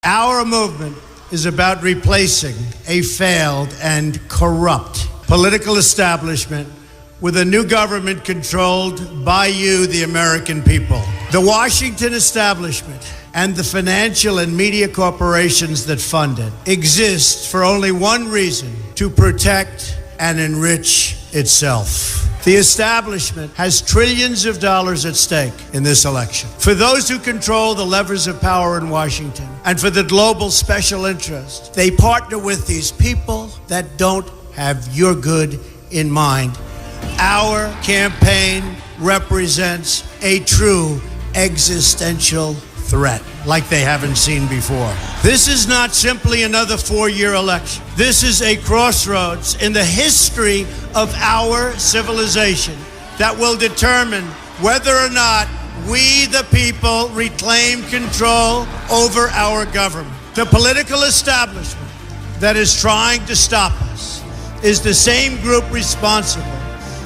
Our movement is about replacing a failed and corrupt political establishment with a new government controlled by you, the American people. The Washington establishment and the financial and media corporations that fund it exist for only one reason: to protect and enrich itself. The establishment has trillions of dollars at stake in this election. For those who control the levers of power in Washington and for the global special interest, they partner with these people that don't have your good in mind. Our campaign represents a true existential threat like they haven't seen before. This is not simply another 4-year election. This is a crossroads in the history of our civilization that will determine whether or not we, the people, reclaim control over our government. The political establishment that is trying to stop us is the same group responsible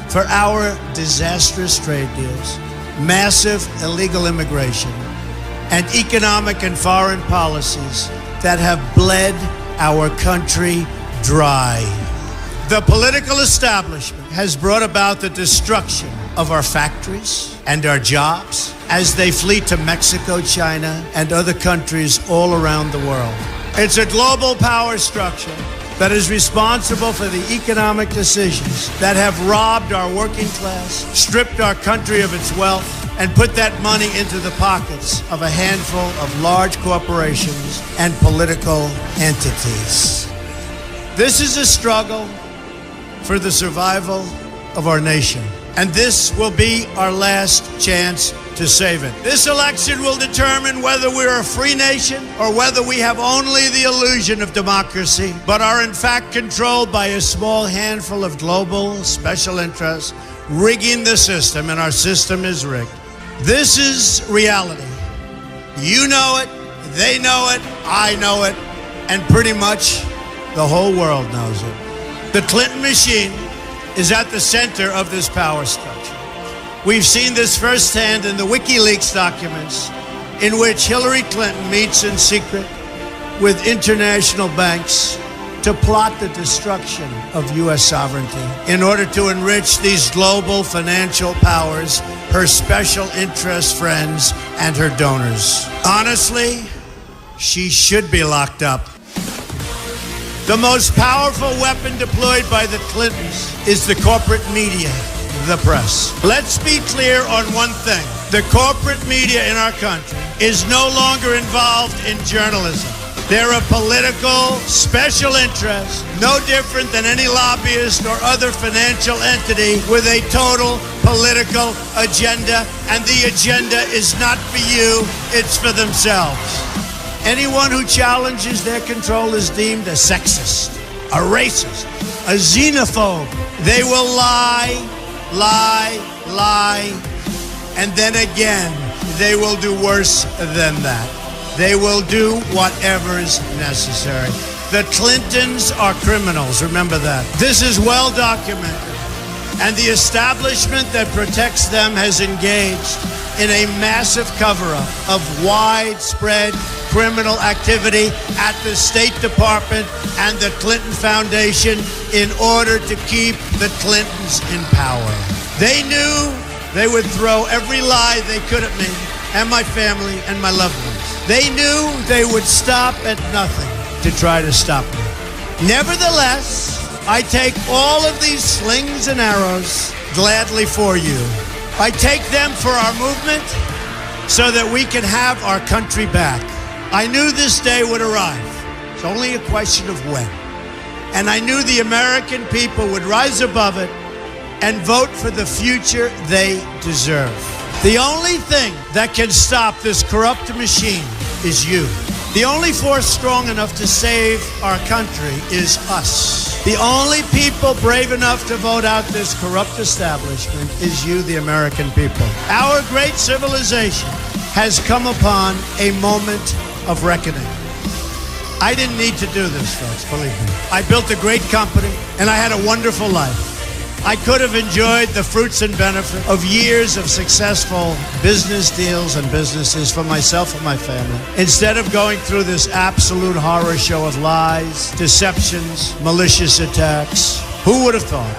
for our disastrous trade deals, massive illegal immigration, and economic and foreign policies that have bled our country dry. The political establishment has brought about the destruction of our factories and our jobs as they flee to Mexico, China, and other countries all around the world. It's a global power structure that is responsible for the economic decisions that have robbed our working class, stripped our country of its wealth, and put that money into the pockets of a handful of large corporations and political entities. This is a struggle for the survival of our nation, and this will be our last chance to save it. This election will determine whether we're a free nation or whether we have only the illusion of democracy, but are in fact controlled by a small handful of global special interests rigging the system, and our system is rigged. This is reality. You know it, they know it, I know it, and pretty much the whole world knows it. The Clinton machine is at the center of this power structure. We've seen this firsthand in the WikiLeaks documents, in which Hillary Clinton meets in secret with international banks to plot the destruction of U.S. sovereignty in order to enrich these global financial powers, her special interest friends, and her donors. Honestly, she should be locked up. The most powerful weapon deployed by the Clintons is the corporate media, the press. Let's be clear on one thing. The corporate media in our country is no longer involved in journalism. They're a political special interest, no different than any lobbyist or other financial entity with a total political agenda, and the agenda is not for you, it's for themselves. Anyone who challenges their control is deemed a sexist, a racist, a xenophobe. They will lie, and then again, they will do worse than that. They will do whatever is necessary. The Clintons are criminals, remember that. This is well documented, and the establishment that protects them has engaged in a massive cover-up of widespread criminal activity at the State Department and the Clinton Foundation in order to keep the Clintons in power. They knew they would throw every lie they could at me and my family and my loved ones. They knew they would stop at nothing to try to stop me. Nevertheless, I take all of these slings and arrows gladly for you. I take them for our movement so that we can have our country back. I knew this day would arrive. It's only a question of when. And I knew the American people would rise above it and vote for the future they deserve. The only thing that can stop this corrupt machine is you. The only force strong enough to save our country is us. The only people brave enough to vote out this corrupt establishment is you, the American people. Our great civilization has come upon a moment of reckoning. I didn't need to do this, folks, believe me. I built a great company, and I had a wonderful life. I could have enjoyed the fruits and benefit of years of successful business deals and businesses for myself and my family, instead of going through this absolute horror show of lies, deceptions, malicious attacks. Who would have thought?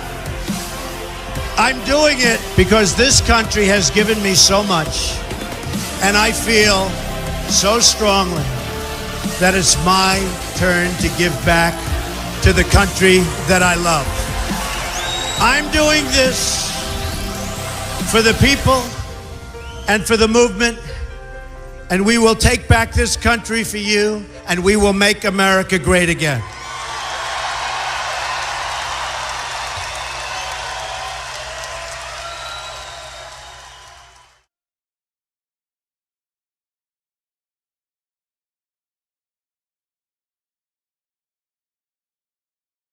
I'm doing it because this country has given me so much, and I feel so strongly that it's my turn to give back to the country that I love. I'm doing this for the people and for the movement, and we will take back this country for you, and we will make America great again.